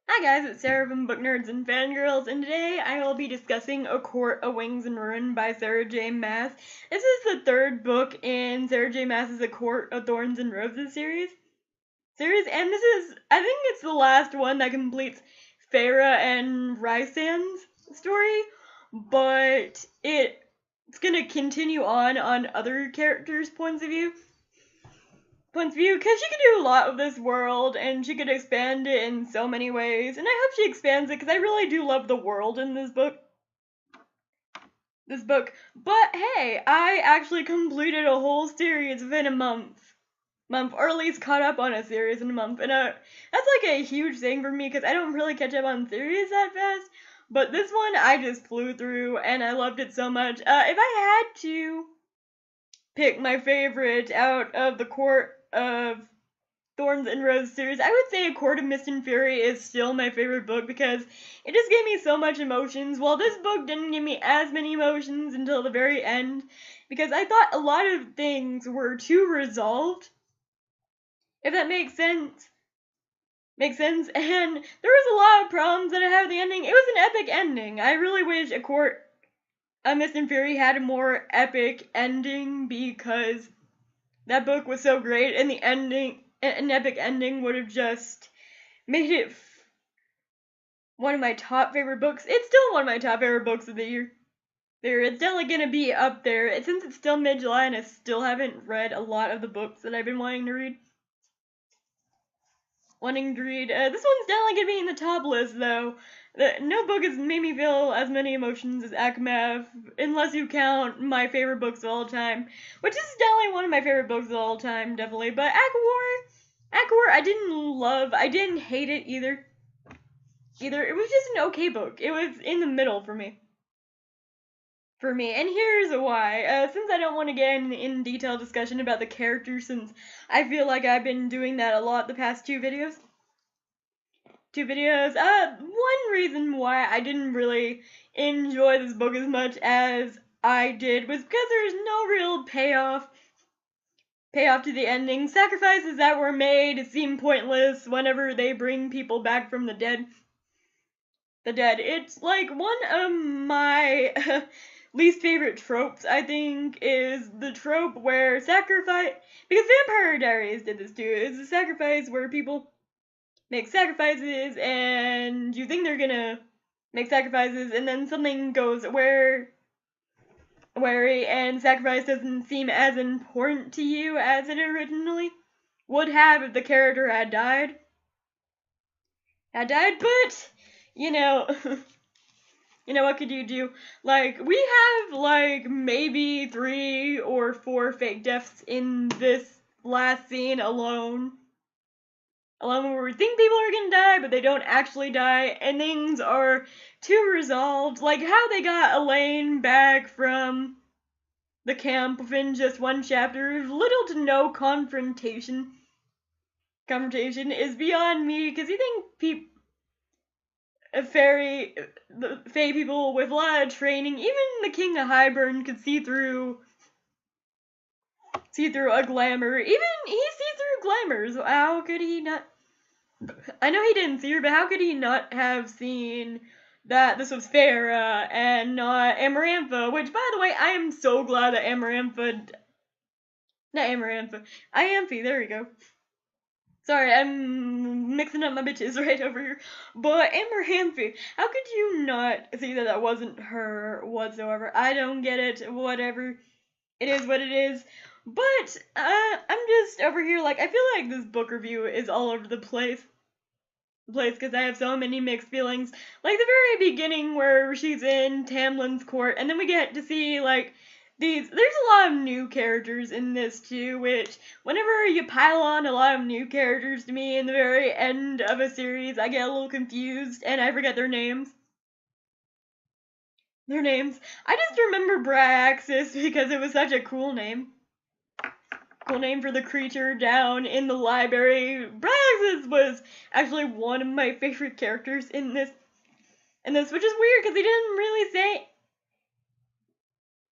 Hi guys, it's Sarah from Book Nerds and Fangirls, and today I will be discussing A Court of Wings and Ruin by Sarah J. Maas. This is the third book in Sarah J. Maas's A Court of Thorns and Roses series, and this is, I think it's the last one that completes Feyre and Rhysand's story, but it's gonna continue on other characters' points of view, because she could do a lot with this world, and she could expand it in so many ways, and I hope she expands it, because I really do love the world in this book. But hey, I actually completed a whole series within a month, or at least caught up on a series in a month, and that's like a huge thing for me, because I don't really catch up on series that fast, but this one I just flew through, and I loved it so much. If I had to pick my favorite out of the Court of Thorns and Roses series, I would say A Court of Mist and Fury is still my favorite book because it just gave me so much emotions. While this book didn't give me as many emotions until the very end, because I thought a lot of things were too resolved, if that makes sense. And there was a lot of problems that I had with the ending. It was an epic ending. I really wish A Court of Mist and Fury had a more epic ending, because that book was so great, and the ending, an epic ending, would have just made it one of my top favorite books. It's still one of my top favorite books of the year. It's definitely gonna be up there. Since it's still mid-July and I still haven't read a lot of the books that I've been wanting to read. This one's definitely gonna be in the top list, though. No book has made me feel as many emotions as ACOMAF, unless you count my favorite books of all time, which is definitely one of my favorite books of all time, definitely. But ACOWAR, I didn't hate it either. It was just an okay book. It was in the middle for me. And here's why. Since I don't want to get in detailed discussion about the characters, since I feel like I've been doing that a lot the past two videos. One reason why I didn't really enjoy this book as much as I did was because there's no real payoff to the ending. Sacrifices that were made seem pointless whenever they bring people back from the dead. It's like one of my least favorite tropes, I think, is the trope where sacrifice, because Vampire Diaries did this too, is a sacrifice where people make sacrifices and you think they're gonna make sacrifices, and then something goes wary and sacrifice doesn't seem as important to you as it originally would have if the character had died. But what could you do? Like, we have like maybe 3 or 4 fake deaths in this last scene alone where we think people are gonna die, but they don't actually die, and things are too resolved, like how they got Elaine back from the camp within just one chapter. Little to no confrontation is beyond me, because you think the Fae people with a lot of training, even the King of Hybern, could see through a glamour. Even he sees through glamours. How could he not? I know he didn't see her, but how could he not have seen that this was Feyre and not Amarantha? Which, by the way, I am so glad that Ianthe, there we go. Sorry, I'm mixing up my bitches right over here. But Amaranthe, how could you not see that wasn't her whatsoever? I don't get it. Whatever. It is what it is. But I'm just over here, like, I feel like this book review is all over the place, because I have so many mixed feelings. Like the very beginning where she's in Tamlin's court, and then we get to see, like, there's a lot of new characters in this too, which whenever you pile on a lot of new characters to me in the very end of a series, I get a little confused and I forget their names. I just remember Bryaxis because it was such a cool name. For the creature down in the library. Bryaxis was actually one of my favorite characters in this, which is weird because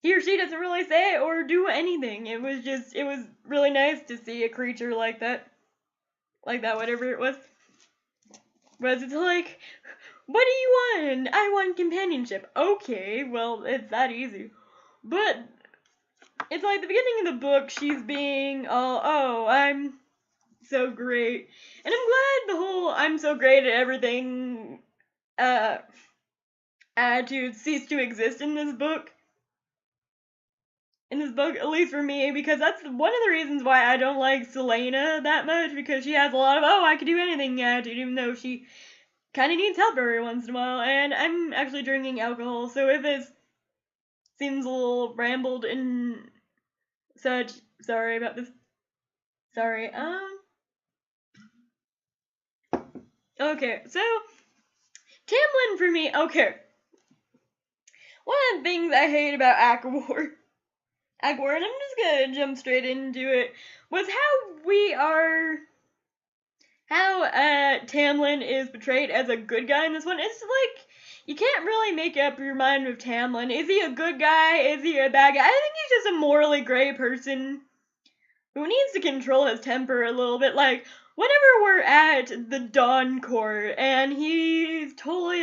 he or she doesn't really say or do anything. It was really nice to see a creature like that, whatever it was. Whereas it's like, what do you want? I want companionship. Okay, well, it's that easy. But it's like the beginning of the book, she's being all, oh, I'm so great. And I'm glad the whole I'm so great at everything attitude ceased to exist in this book. At least for me, because that's one of the reasons why I don't like Selena that much, because she has a lot of, oh, I could do anything attitude, even though she kind of needs help every once in a while, and I'm actually drinking alcohol, so if this seems a little rambled and such, sorry about this. Sorry, okay, so, Tamlin for me, okay. One of the things I hate about ACOWAR, and I'm just gonna jump straight into it, was how Tamlin is portrayed as a good guy in this one. It's like, you can't really make up your mind with Tamlin. Is he a good guy? Is he a bad guy? I think he's just a morally gray person who needs to control his temper a little bit. Like, whenever we're at the Dawn Court, and he's totally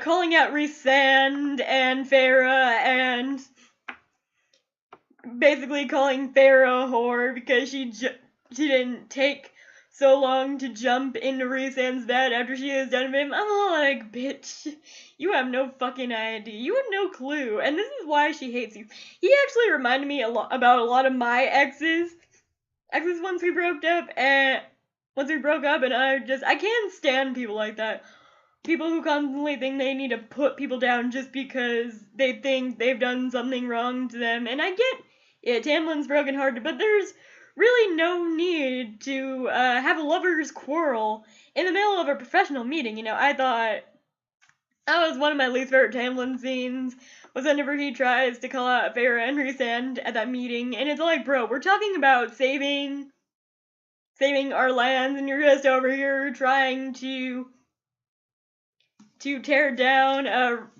calling out Rhysand and Feyre, and basically calling Feyre a whore because she didn't take so long to jump into Rhysand's bed after she was done with him. I'm like, bitch, you have no fucking idea. You have no clue. And this is why she hates you. He actually reminded me about a lot of my exes. Once we broke up, and I can't stand people like that. People who constantly think they need to put people down just because they think they've done something wrong to them. And I get it, Tamlin's brokenhearted, but there's really no need to have a lover's quarrel in the middle of a professional meeting. You know, I thought that was one of my least favorite Tamlin scenes, was whenever he tries to call out Feyre and Rhysand at that meeting, and it's like, bro, we're talking about saving our lands, and you're just over here trying to tear down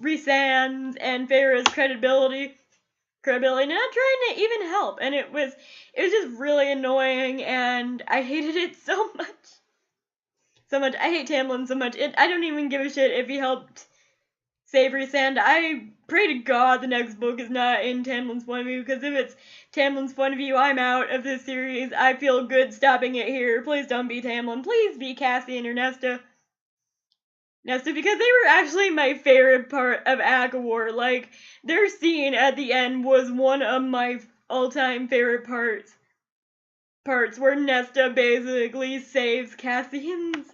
Rhysand's and Feyre's credibility, and not trying to even help. And it was just really annoying, and I hated it so much. I hate Tamlin so much. I don't even give a shit if he helped save Rhysand. I pray to God the next book is not in Tamlin's point of view, because if it's Tamlin's point of view, I'm out of this series. I feel good stopping it here. Please don't be Tamlin. Please be Cassian or Nesta. Because they were actually my favorite part of ACOWAR. Like, their scene at the end was one of my all-time favorite parts where Nesta basically saves Cassian's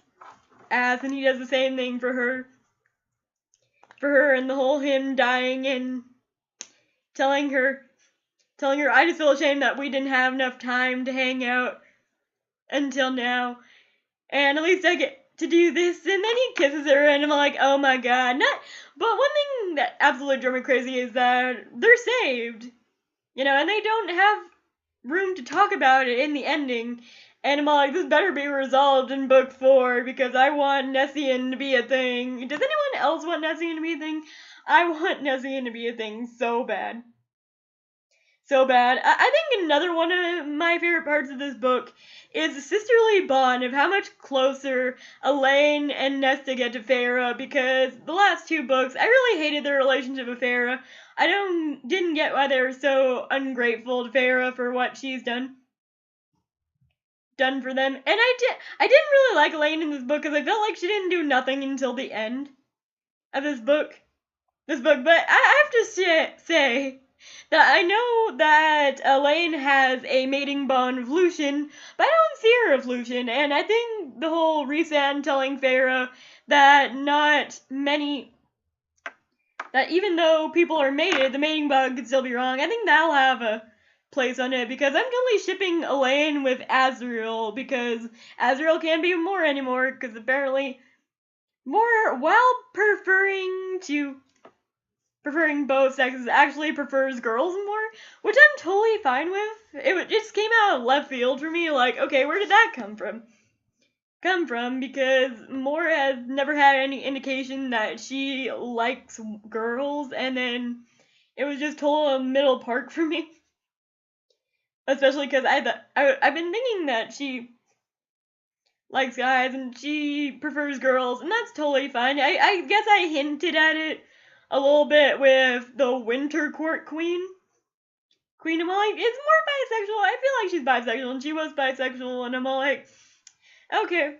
ass, and he does the same thing for her. And the whole him dying and telling her, I just feel ashamed that we didn't have enough time to hang out until now. And at least I get to do this, and then he kisses her, and I'm like, oh my god. But one thing that absolutely drove me crazy is that they're saved, and they don't have room to talk about it in the ending, and I'm like, this better be resolved in book 4, because I want Nessian to be a thing. Does anyone else want Nessian to be a thing? I want Nessian to be a thing so bad. I think another one of my favorite parts of this book is the sisterly bond of how much closer Elain and Nesta get to Feyre, because the last 2 books, I really hated their relationship with Feyre. I didn't get why they were so ungrateful to Feyre for what she's done for them. And I didn't really like Elain in this book, because I felt like she didn't do nothing until the end of this book. But I have to say that I know that Elain has a mating bond with Lucien, but I don't see her with Lucien, and I think the whole Rhysand telling Feyre that that even though people are mated, the mating bond could still be wrong, I think that'll have a place on it, because I'm totally shipping Elain with Azriel, because Azriel can't be more anymore, because apparently while preferring both sexes, actually prefers girls more, which I'm totally fine with. It just came out of left field for me, like, okay, where did that come from? Because Mor has never had any indication that she likes girls, and then it was just total middle park for me. Especially because I've been thinking that she likes guys and she prefers girls, and that's totally fine. I guess I hinted at it a little bit with the Winter Court Queen. I'm all like, it's more bisexual. I feel like she's bisexual, and she was bisexual, and I'm all like, okay,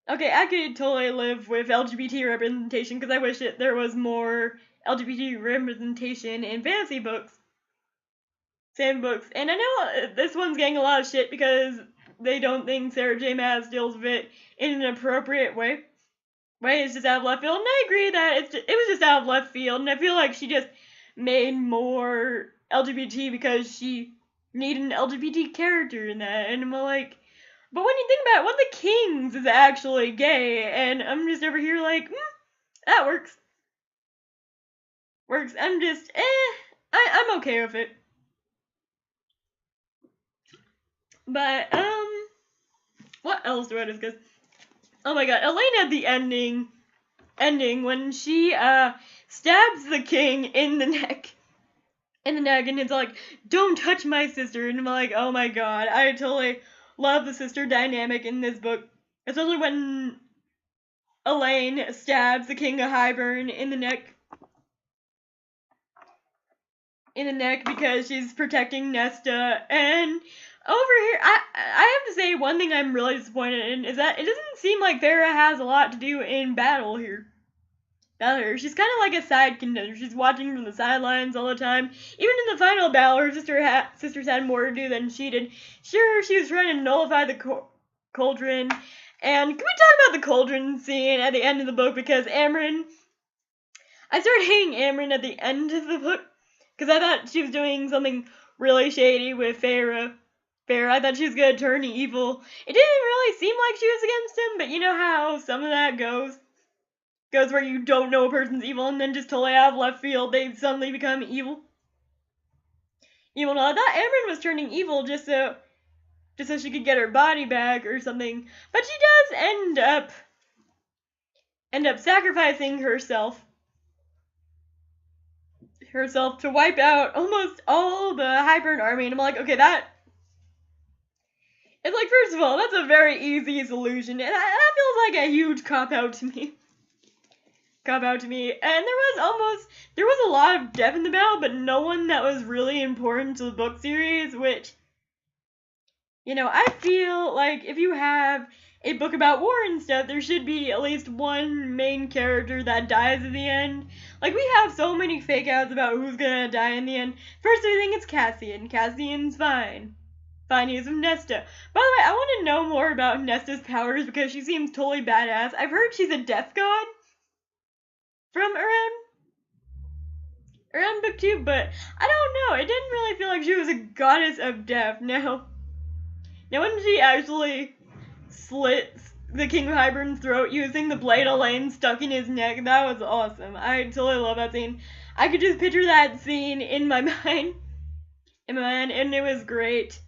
I could totally live with LGBT representation, because I wish there was more LGBT representation in fantasy books. Same books. And I know this one's getting a lot of shit because they don't think Sarah J. Maas deals with it in an appropriate way. It's just out of left field, and I agree that it was just out of left field, and I feel like she just made more LGBT because she needed an LGBT character in that, and I'm like, but when you think about it, one of the kings is actually gay, and I'm just over here like, that works. I'm just, I'm okay with it. But, what else do I discuss? Oh my god, Elaine at the ending when she, stabs the king in the neck, and it's like, don't touch my sister, and I'm like, oh my god, I totally love the sister dynamic in this book, especially when Elaine stabs the King of Hybern in the neck, because she's protecting Nesta, and over here, I have to say, one thing I'm really disappointed in is that it doesn't seem like Feyre has a lot to do in battle here. She's kind of like a side contender. She's watching from the sidelines all the time. Even in the final battle, her sisters had more to do than she did. Sure, she was trying to nullify the cauldron. And can we talk about the cauldron scene at the end of the book? Because Amren, I started hating Amren at the end of the book because I thought she was doing something really shady with Feyre. I thought she was gonna turn evil. It didn't really seem like she was against him, but you know how some of that goes where you don't know a person's evil, and then just totally out of left field, they suddenly become evil. No, I thought Amren was turning evil just so she could get her body back or something. But she does end up sacrificing herself to wipe out almost all the Hybern army, and I'm like, okay, it's like, first of all, that's a very easy solution, and that feels like a huge cop-out to me. And there was a lot of death in the battle, but no one that was really important to the book series, which, I feel like if you have a book about war and stuff, there should be at least one main character that dies at the end. Like, we have so many fake outs about who's gonna die in the end. First, I think it's Cassian. Cassian's fine. He's with Nesta. By the way, I want to know more about Nesta's powers because she seems totally badass. I've heard she's a death god from around book 2, but I don't know. It didn't really feel like she was a goddess of death. Now when she actually slits the King of Hybern's throat using the blade Elaine stuck in his neck, that was awesome. I totally love that scene. I could just picture that scene in my mind, and it was great.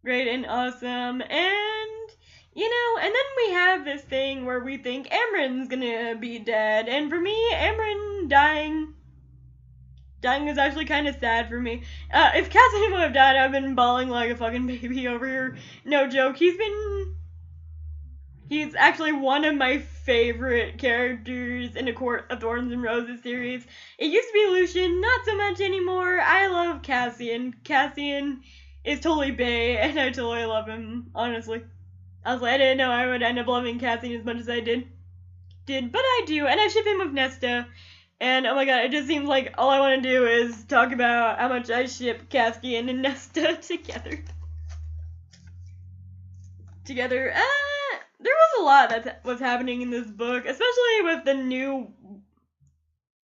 Great and awesome, and and then we have this thing where we think Amren's gonna be dead, and for me, Amren dying is actually kind of sad for me. If Cassian would have died, I've been bawling like a fucking baby over here. No joke, he's actually one of my favorite characters in the Court of Thorns and Roses series. It used to be Lucian, not so much anymore. I love Cassian. Cassian is totally bae, and I totally love him, honestly. I didn't know I would end up loving Cassian as much as I did, but I do, and I ship him with Nesta, and oh my god, it just seems like all I want to do is talk about how much I ship Cassian and Nesta together. There was a lot that was happening in this book, especially with the new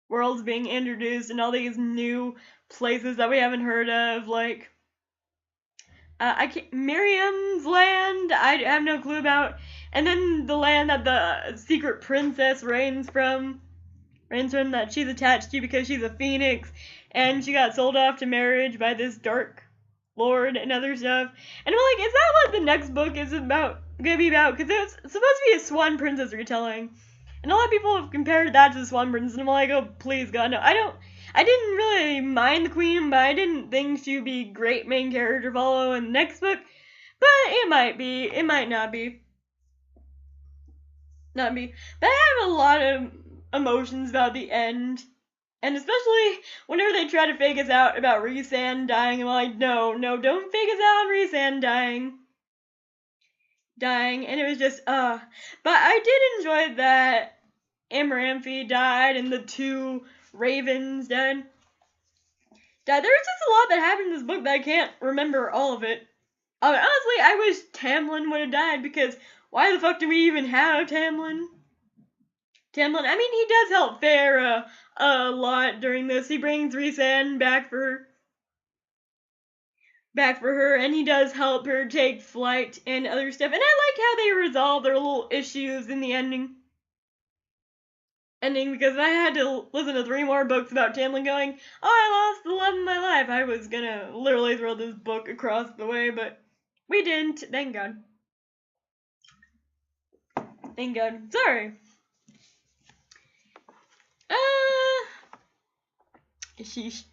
worlds being introduced and all these new places that we haven't heard of, like Miriam's land, I have no clue about, and then the land that the secret princess reigns from that she's attached to because she's a phoenix, and she got sold off to marriage by this dark lord and other stuff. And I'm like, is that what the next book is gonna be about? Because it was supposed to be a Swan Princess retelling, and a lot of people have compared that to the Swan Princess, and I'm like, oh please God, no. I didn't really mind the queen, but I didn't think she would be great main character follow in the next book. But it might be. It might not be. Not be. But I have a lot of emotions about the end. And especially whenever they try to fake us out about Rhysand dying, I'm like, no, don't fake us out on Rhysand dying. And it was just, But I did enjoy that Amaranthi died and the two ravens died. There's just a lot that happened in this book that I can't remember all of it. Honestly, I wish Tamlin would have died, because why the fuck do we even have Tamlin? I mean, he does help Feyre a lot during this. He brings Rhysand back for her, and he does help her take flight and other stuff. And I like how they resolve their little issues in the ending. Because I had to listen to 3 more books about Tamlin going, oh, I lost the love of my life. I was gonna literally throw this book across the way, but we didn't. Thank God. Thank God. Sorry. Sheesh.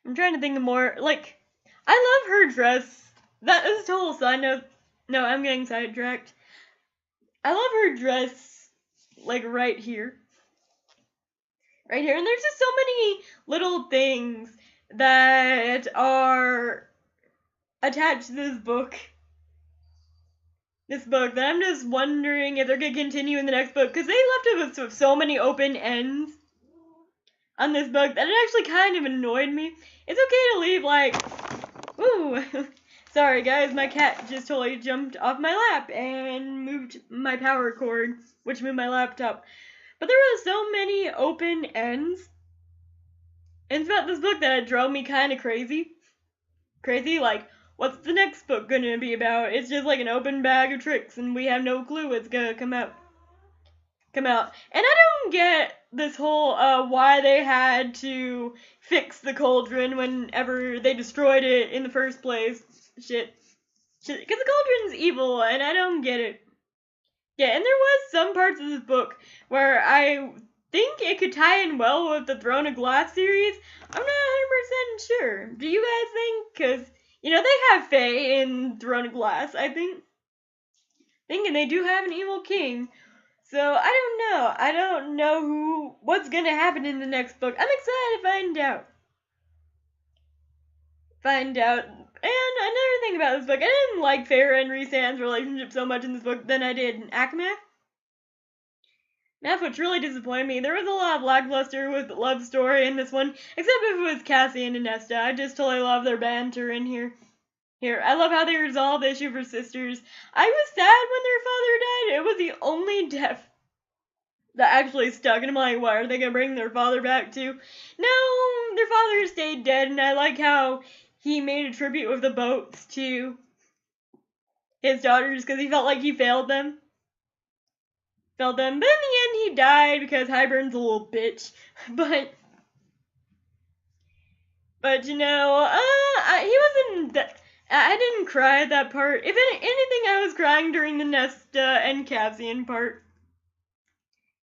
I'm trying to think of more. Like, I love her dress. That is a total side note. No, I'm getting sidetracked. I love her dress, like, right here. Right here. And there's just so many little things that are attached to this book. That I'm just wondering if they're going to continue in the next book. Because they left us with so many open ends on this book that it actually kind of annoyed me. It's okay to leave, like, ooh, sorry guys, my cat just totally jumped off my lap and moved my power cord, which moved my laptop. But there were so many open ends throughout this book that it drove me kind of crazy. Like, what's the next book gonna be about? It's just like an open bag of tricks, and we have no clue what's gonna come out. And I don't get this whole why they had to fix the cauldron whenever they destroyed it in the first place. Shit. Because the cauldron's evil, and I don't get it. Yeah, and there was some parts of this book where I think it could tie in well with the Throne of Glass series. I'm not 100% sure. Do you guys think? Because, they have Fae in Throne of Glass, I think. And they do have an evil king. So, I don't know what's gonna happen in the next book. I'm excited to find out. And another thing about this book, I didn't like Feyre and Rhysand's relationship so much in this book than I did in Akamath. Which really disappointed me. There was a lot of lackluster with the love story in this one, except if it was Cassian and Nesta. I just totally love their banter in here. I love how they resolved the issue for sisters. I was sad when their father died. It was the only death that actually stuck, and I'm like, why are they gonna bring their father back too? No, their father stayed dead, and I like how he made a tribute with the boats to his daughters, because he felt like he failed them. But in the end, he died because Hybern's a little bitch. But he wasn't that. I didn't cry at that part. If anything, I was crying during the Nesta and Cassian part.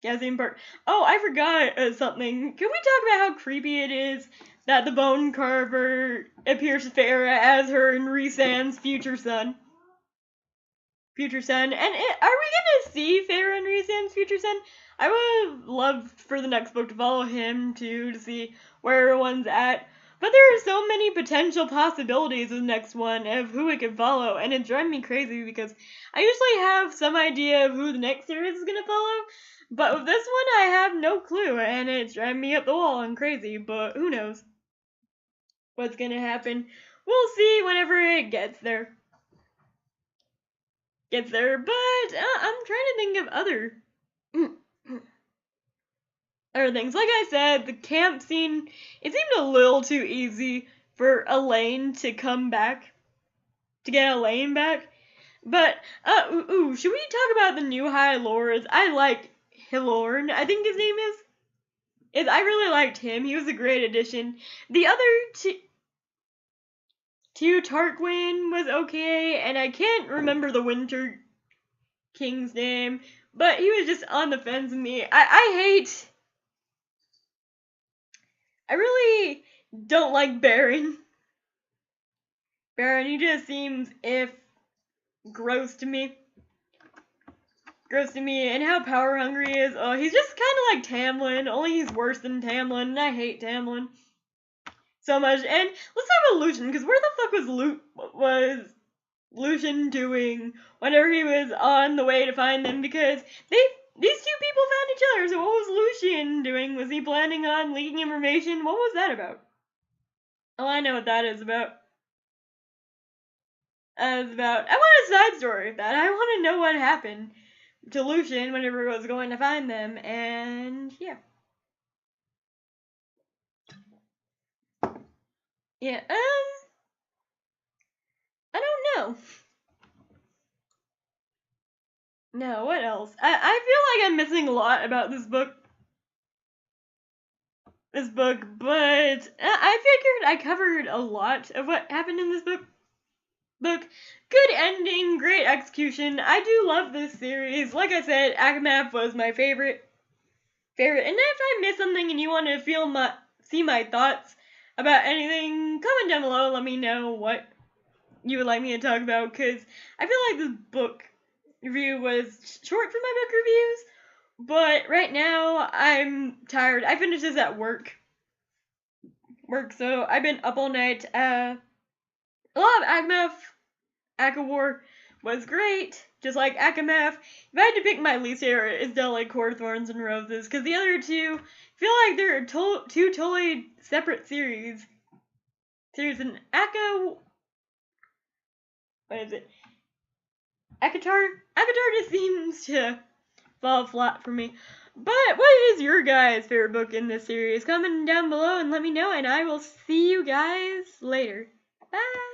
Oh, I forgot something. Can we talk about how creepy it is that the bone carver appears to Feyre as her and Rhysand's future son? And are we gonna see Feyre and Rhysand's future son? I would have loved for the next book to follow him too, to see where everyone's at. But there are so many potential possibilities with the next one of who it could follow, and it's driving me crazy because I usually have some idea of who the next series is gonna follow, but with this one I have no clue, and it's driving me up the wall and crazy. But who knows what's gonna happen? We'll see whenever it gets there. But I'm trying to think of other things. Like I said, the camp scene, it seemed a little too easy for Elaine to come back, to get Elaine back. But, should we talk about the new High Lords? I like Hilorn, I think his name is. I really liked him. He was a great addition. The other two, Tarquin was okay, and I can't remember the Winter King's name, but he was just on the fence with me. I really don't like Baron. Baron, he just seems gross to me. Gross to me, and how power hungry he is. Oh, he's just kind of like Tamlin, only he's worse than Tamlin, and I hate Tamlin so much. And let's talk about Lucien, because where the fuck was Lucien doing whenever he was on the way to find them? Because these two people found each other, so what was Lucien doing? Was he planning on leaking information? What was that about? Oh, I know what that is about. I want a side story of that. I want to know what happened to Lucien whenever he was going to find them, and yeah. Yeah, I don't know. No, what else? I feel like I'm missing a lot about this book. But I figured I covered a lot of what happened in this book. Good ending, great execution. I do love this series. Like I said, ACOMAF was my favorite. And if I miss something and you want to see my thoughts about anything, comment down below. Let me know what you would like me to talk about, because I feel like this book review was short for my book reviews, but right now I'm tired. I finished this at work, so I've been up all night. I love ACOMAF. ACOWAR was great, just like ACOMAF. If I had to pick my least favorite, it's definitely Court of Thorns and Roses, because the other two feel like they're two totally separate series. And what is it? ACOTAR just seems to fall flat for me. But what is your guys' favorite book in this series? Comment down below and let me know, and I will see you guys later. Bye!